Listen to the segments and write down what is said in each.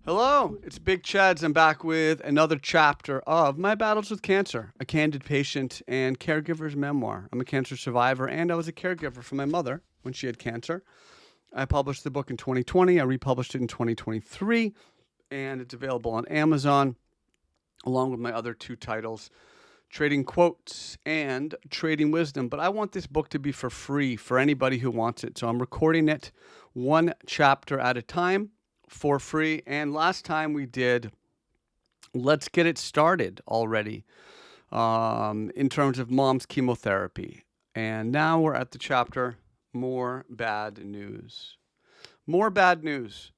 Hello, it's Big Cheds. I'm back with another chapter of My Battles with Cancer, a candid patient and caregiver's memoir. I'm a cancer survivor, and I was a caregiver for my mother when she had cancer. I published the book in 2020. I republished it in 2023, and it's available on Amazon, along with my other two titles, Trading Quotes and Trading Wisdom. But I want this book to be for free for anybody who wants it. So I'm recording it one chapter at a time for free. And last time we did Let's Get It Started already in terms of mom's chemotherapy. And now we're at the chapter More Bad News. More bad news.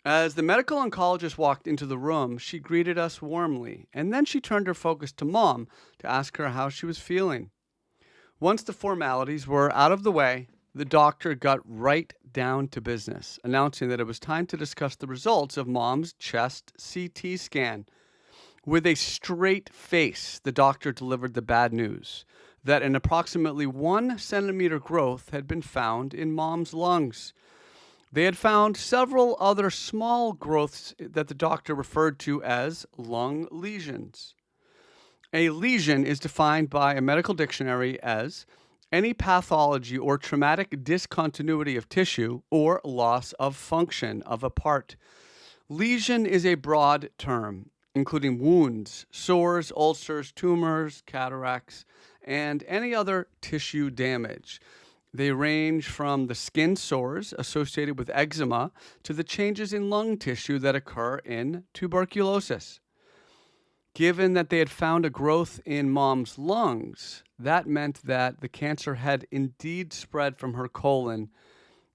As the medical oncologist walked into the room, she greeted us warmly, and then she turned her focus to Mom to ask her how she was feeling. Once the formalities were out of the way, the doctor got right down to business, announcing that it was time to discuss the results of Mom's chest CT scan. With a straight face, the doctor delivered the bad news that an approximately 1 centimeter growth had been found in Mom's lungs. They had found several other small growths that the doctor referred to as lung lesions. A lesion is defined by a medical dictionary as any pathology or traumatic discontinuity of tissue or loss of function of a part. Lesion is a broad term, including wounds, sores, ulcers, tumors, cataracts, and any other tissue damage. They range from the skin sores associated with eczema to the changes in lung tissue that occur in tuberculosis. Given that they had found a growth in Mom's lungs, that meant that the cancer had indeed spread from her colon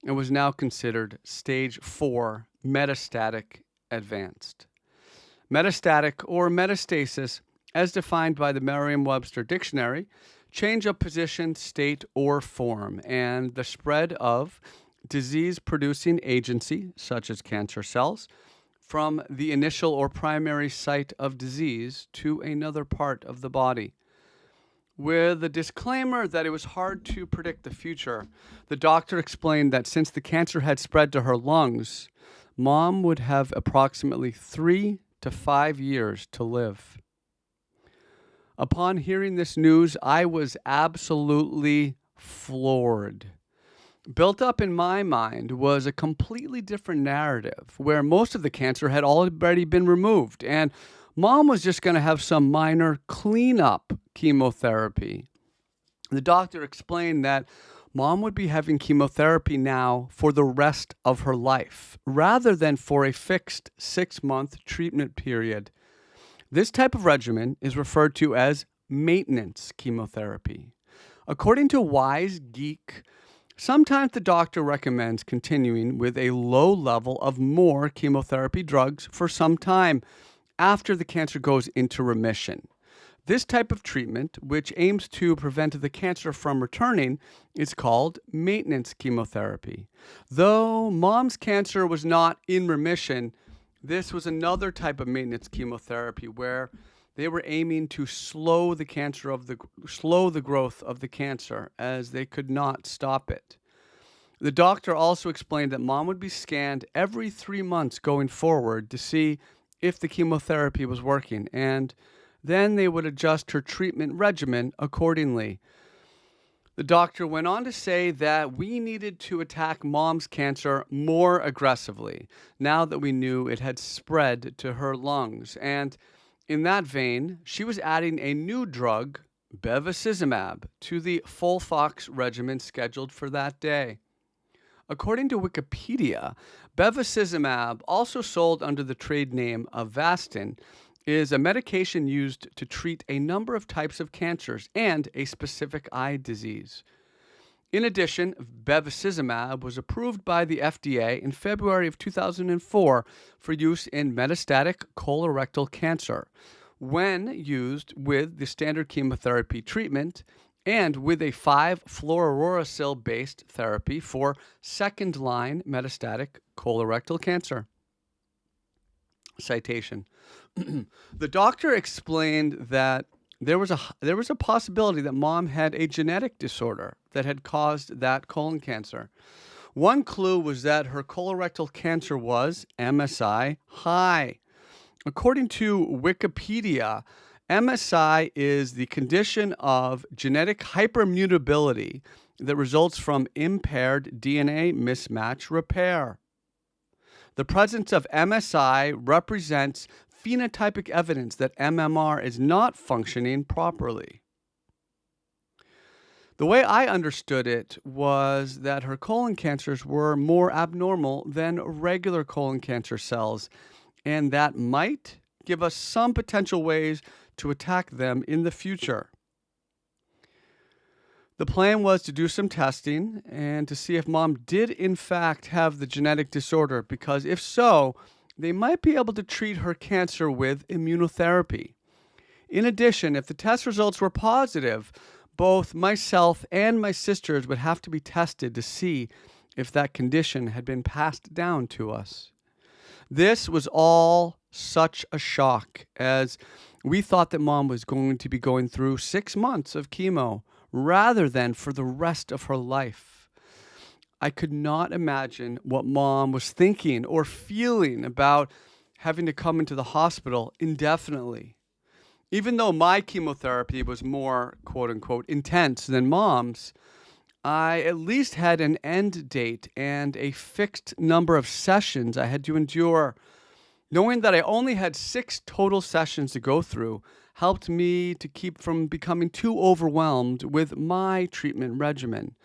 and was now considered stage 4 metastatic advanced. Metastatic or metastasis, as defined by the Merriam-Webster dictionary, change of position, state, or form, and the spread of disease-producing agency, such as cancer cells, from the initial or primary site of disease to another part of the body. With a disclaimer that it was hard to predict the future, the doctor explained that since the cancer had spread to her lungs, Mom would have approximately 3 to 5 years to live. Upon hearing this news, I was absolutely floored. Built up in my mind was a completely different narrative where most of the cancer had already been removed and Mom was just going to have some minor cleanup chemotherapy. The doctor explained that Mom would be having chemotherapy now for the rest of her life rather than for a fixed 6-month treatment period. This type of regimen is referred to as maintenance chemotherapy. According to Wise Geek, sometimes the doctor recommends continuing with a low level of more chemotherapy drugs for some time after the cancer goes into remission. This type of treatment, which aims to prevent the cancer from returning, is called maintenance chemotherapy. Though Mom's cancer was not in remission, this was another type of maintenance chemotherapy where they were aiming to slow the growth of the cancer as they could not stop it. The doctor also explained that Mom would be scanned every 3 months going forward to see if the chemotherapy was working, and then they would adjust her treatment regimen accordingly. The doctor went on to say that we needed to attack Mom's cancer more aggressively now that we knew it had spread to her lungs. And in that vein, she was adding a new drug, bevacizumab, to the FOLFOX regimen scheduled for that day. According to Wikipedia, bevacizumab, also sold under the trade name Avastin, is a medication used to treat a number of types of cancers and a specific eye disease. In addition, bevacizumab was approved by the FDA in February of 2004 for use in metastatic colorectal cancer when used with the standard chemotherapy treatment and with a 5-fluorouracil-based therapy for second-line metastatic colorectal cancer. Citation. The doctor explained that there was a possibility that Mom had a genetic disorder that had caused that colon cancer. One clue was that her colorectal cancer was MSI high. According to Wikipedia, MSI is the condition of genetic hypermutability that results from impaired DNA mismatch repair. The presence of MSI represents phenotypic evidence that MMR is not functioning properly. The way I understood it was that her colon cancers were more abnormal than regular colon cancer cells, and that might give us some potential ways to attack them in the future. The plan was to do some testing and to see if mom did in fact have the genetic disorder, because if so, they might be able to treat her cancer with immunotherapy. In addition, if the test results were positive, both myself and my sisters would have to be tested to see if that condition had been passed down to us. This was all such a shock, as we thought that mom was going to be going through 6 months of chemo rather than for the rest of her life. I could not imagine what mom was thinking or feeling about having to come into the hospital indefinitely. Even though my chemotherapy was more, quote unquote, intense than mom's, I at least had an end date and a fixed number of sessions I had to endure. Knowing that I only had 6 total sessions to go through helped me to keep from becoming too overwhelmed with my treatment regimen.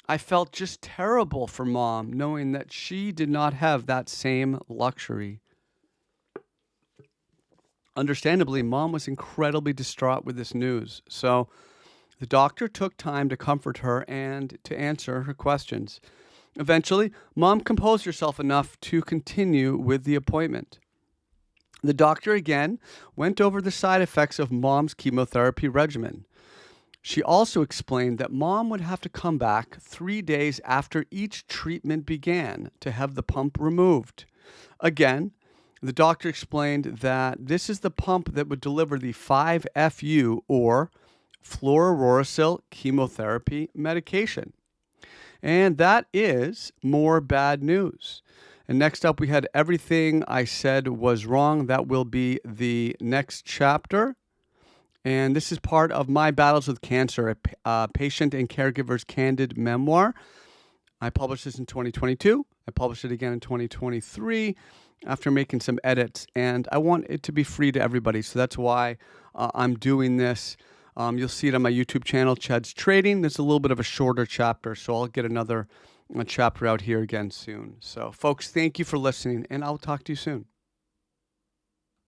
I felt just terrible for mom, knowing that she did not have that same luxury. Understandably, mom was incredibly distraught with this news, so the doctor took time to comfort her and to answer her questions. Eventually, mom composed herself enough to continue with the appointment. The doctor again went over the side effects of mom's chemotherapy regimen. She also explained that mom would have to come back 3 days after each treatment began to have the pump removed. Again, the doctor explained that this is the pump that would deliver the 5-FU, or fluorouracil chemotherapy medication. And that is more bad news. And next up, we had everything I said was wrong. That will be the next chapter. And this is part of My Battles with Cancer, a patient and caregiver's candid memoir. I published this in 2022. I published it again in 2023 after making some edits. And I want it to be free to everybody. So that's why I'm doing this. You'll see it on my YouTube channel, Cheds Trading. There's a little bit of a shorter chapter, so I'll get another chapter out here again soon. So, folks, thank you for listening, and I'll talk to you soon.